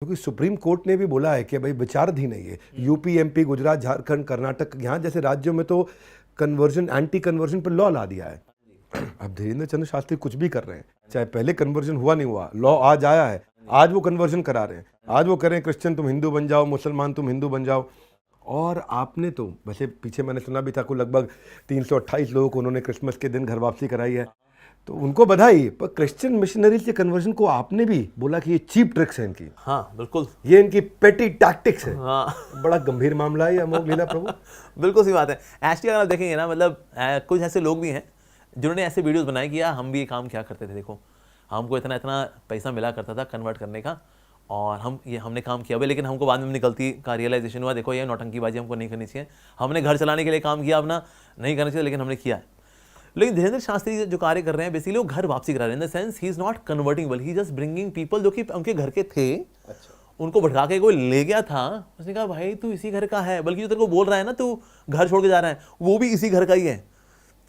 क्योंकि supreme court ने भी बोला है कि भाई विचाराधीन है ये। यूपी, एमपी, गुजरात, झारखंड, कर्नाटक, यहाँ जैसे राज्यों में तो कन्वर्जन, एंटी कन्वर्जन पर लॉ ला दिया है। अब धीरेन्द्र चंद्र शास्त्री कुछ भी कर रहे हैं, चाहे पहले कन्वर्जन हुआ नहीं हुआ, लॉ आज आया है, आज वो कन्वर्जन करा रहे हैं। आज वो करें क्रिश्चियन तुम हिंदू बन जाओ, मुसलमान तुम हिंदू बन जाओ। और आपने तो वैसे पीछे मैंने सुना भी था को लगभग 328 लोगों को उन्होंने क्रिसमस के दिन घर वापसी कराई है, तो उनको बधाई। पर क्रिश्चियन मिशनरीज के कन्वर्जन को आपने भी बोला कि ये चीप ट्रिक्स हैं इनकी। हाँ बिल्कुल, ये इनकी पेटी टैक्टिक्स है। हाँ बड़ा गंभीर मामला है अमोघ लीला प्रभु। बिल्कुल सी बात है। एक्चुअली अगर आप देखेंगे ना, मतलब कुछ ऐसे लोग भी हैं जिन्होंने ऐसे वीडियोस बनाए कि यार हम भी ये काम क्या करते थे, देखो हमको इतना इतना पैसा मिला करता था कन्वर्ट करने का, और हमने काम किया भाई, लेकिन हमको बाद में निकलती का रियलाइजेशन हुआ, देखो ये नौटंकीबाजी हमको नहीं करनी चाहिए, हमने घर चलाने के लिए काम किया, अपना नहीं करना चाहिए, लेकिन हमने किया है। लेकिन धीरेन्द्र शास्त्री जो कार्य कर रहे हैं, बेसिकली वो घर वापसी करा रहे हैं, in the sense he is not converting well, he just bringing people जो कि उनके घर के थे। अच्छा। उनको भटका के कोई ले गया था, उसने कहा भाई तू इसी घर का है, बल्कि जो तेरे को बोल रहा है ना तू घर छोड़ के जा रहा है, वो भी इसी घर का ही है।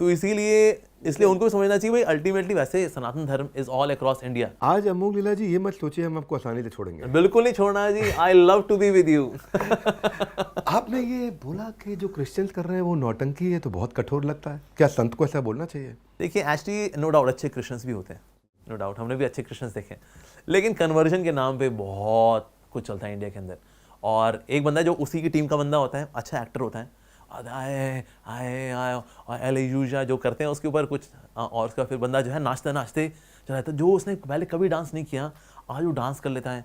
तो इसलिए उनको भी समझना चाहिए भाई, अल्टीमेटली वैसे सनातन धर्म इज ऑल अक्रॉस इंडिया। आज अमोघ लीला जी ये मत सोचिए हम आपको आसानी से छोड़ेंगे, बिल्कुल नहीं छोड़ना है जी। I love to be with you. आपने ये बोला कि जो क्रिश्चियंस कर रहे हैं वो नौटंकी है, तो बहुत कठोर लगता है। क्या संत को ऐसा बोलना चाहिए? देखिए एक्चुअली नो डाउट अच्छे क्रिश्चियंस भी होते हैं, नो डाउट हमने भी अच्छे क्रिश्चियंस देखे, लेकिन कन्वर्जन के नाम पे बहुत कुछ चलता है इंडिया के अंदर। और एक बंदा जो उसी की टीम का बंदा होता है, अच्छा एक्टर होता है, आए आए आए एलेलुया जो करते हैं उसके ऊपर कुछ, और उसका फिर बंदा जो है नाचते नाचते चला जाता है, जो उसने पहले कभी डांस नहीं किया आज वो डांस कर लेता है।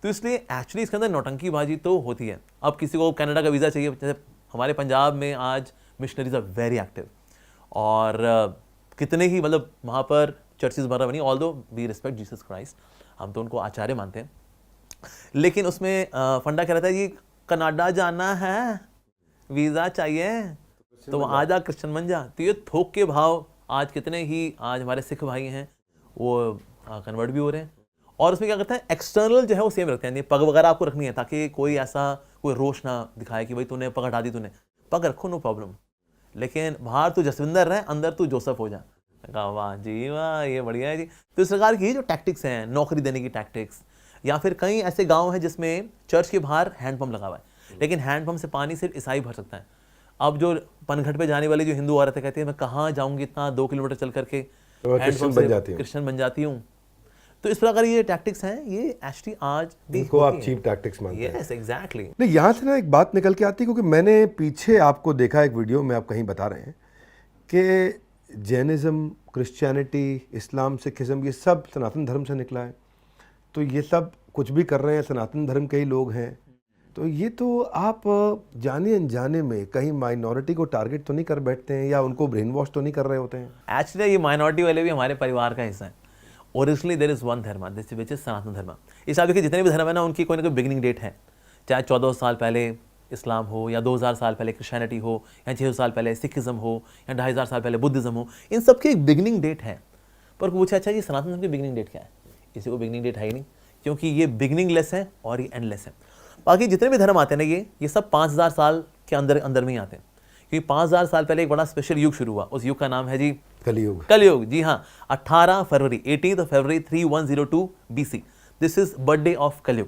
तो इसलिए एक्चुअली इसके अंदर नौटंकीबाजी तो होती है। अब किसी को कनाडा का वीज़ा चाहिए, जैसे हमारे पंजाब में आज मिशनरीज आर वेरी एक्टिव, और कितने ही मतलब वहाँ पर चर्चेज बना बनी, ऑल दो वी रिस्पेक्ट जीसस क्राइस्ट, हम तो उनको आचार्य मानते हैं, लेकिन उसमें फंडा क्या रहता है, ये कनाडा जाना है, वीज़ा चाहिए तो आजा क्रिश्चियन बन जा। तो ये थोक के भाव आज कितने ही आज हमारे सिख भाई हैं वो कन्वर्ट भी हो रहे हैं। और उसमें क्या करते हैं, एक्सटर्नल जो है वो सेम रखते हैं, पग वगैरह आपको रखनी है ताकि कोई ऐसा कोई रोष ना दिखाए कि भाई तूने पग हटा दी, तूने पग रखो नो प्रॉब्लम, लेकिन बाहर तू जसविंदर रहे, अंदर तू जोसेफ हो जा। कहा वाह जी वाह, ये बढ़िया है जी। तो इस प्रकार की जो टैक्टिक्स हैं, नौकरी देने की टैक्टिक्स, या फिर कई ऐसे गाँव हैं जिसमें चर्च के बाहर हैंडपम्प लगा हुआ है, लेकिन हैंडपम्प से पानी सिर्फ ईसाई भर सकता है। अब जो पनघट पे जाने वाली जो हिंदू औरतें कहती है मैं कहाँ जाऊंगी इतना 2 किलोमीटर चल करके, क्रिश्चियन बन जाती हूँ। तो इस प्रकार ये टैक्टिक्स हैं, ये एक्चुअली आज इनको आप चीप टैक्टिक्स मानते हैं। Yes exactly. नहीं, यहाँ से ना एक बात निकल के आती है, क्योंकि मैंने पीछे आपको देखा एक वीडियो में, आप कहीं बता रहे हैं कि जैनिज्म, क्रिश्चियनिटी, इस्लाम, सिखिज्म ये सब सनातन धर्म से निकला है, तो ये सब कुछ भी कर रहे हैं सनातन धर्म के ही लोग हैं। तो ये तो आप जाने अनजाने में कहीं माइनॉरिटी को टारगेट तो नहीं कर बैठते हैं, या उनको ब्रेन वॉश तो नहीं कर रहे होते हैं? एक्चुअली ये माइनॉरिटी वाले भी हमारे परिवार का हिस्सा है। ओरिजिनली देयर इज वन धर्म, दिस विच इज सनातन धर्म। इस आप देखिए जितने भी धर्म है ना, उनकी कोई ना कोई बिगिनिंग डेट है, चाहे 1400 साल पहले इस्लाम हो, या 2000 साल पहले क्रिश्चियनिटी हो, या 600 साल पहले सिखिज्म हो, या 2500 साल पहले बुद्धिज्म हो, इन सबकी एक बिगिनिंग डेट है। पर पूछा अच्छा ये सनातन धर्म की बिगिनिंग डेट क्या है? इसी को बिगिनिंग डेट है ही नहीं, क्योंकि ये बिगिनिंग लेस है और ये एंडलेस है। बाकी जितने भी धर्म आते हैं ना, ये सब 5000 साल के अंदर में ही आते हैं, क्योंकि 5000 साल पहले एक बड़ा स्पेशल युग शुरू हुआ, उस युग का नाम है जी कलयुग। कलयुग, जी हाँ, 18 फरवरी 18 फरवरी 3102 BC, this is birthday of कलयुग।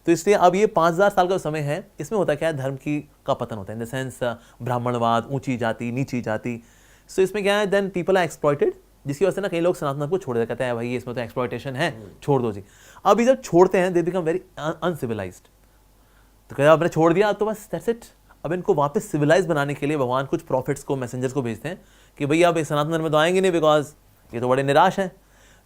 तो इसलिए अब ये 5000 साल का समय है, इसमें होता क्या है, धर्म का पतन होता है, इन द सेंस ब्राह्मणवाद, ऊंची जाति नीची जाति। सो इसमें क्या है, देन पीपल आर एक्सप्लॉइटेड, जिसकी वजह से ना कई लोग सनातन धर्म को छोड़ देते, कहते हैं भाई इसमें तो एक्सप्लॉइटेशन है, छोड़ दो जी। अब ये जब छोड़ते हैं, दे बिकम वेरी अनसिविलाइज्ड। तो क्या आपने छोड़ दिया तो बस दैट्स इट। अब इनको वापस सिविलाइज बनाने के लिए भगवान कुछ प्रॉफिट्स को, मैसेंजर्स को भेजते हैं कि भैया अब सनातन धर्म में तो आएंगे नहीं, बिकॉज ये तो बड़े निराश हैं,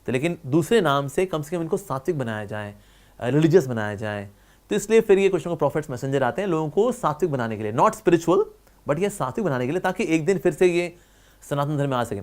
तो लेकिन दूसरे नाम से कम इनको सात्विक बनाया जाए, रिलीजियस बनाया जाए। तो इसलिए फिर ये कुछ ना कुछ प्रॉफिट्स, मैसेंजर आते हैं लोगों को सात्विक बनाने के लिए, नॉट स्पिरिचुअल बट ये सात्विक बनाने के लिए, ताकि एक दिन फिर से ये सनातन धर्म में आ सके।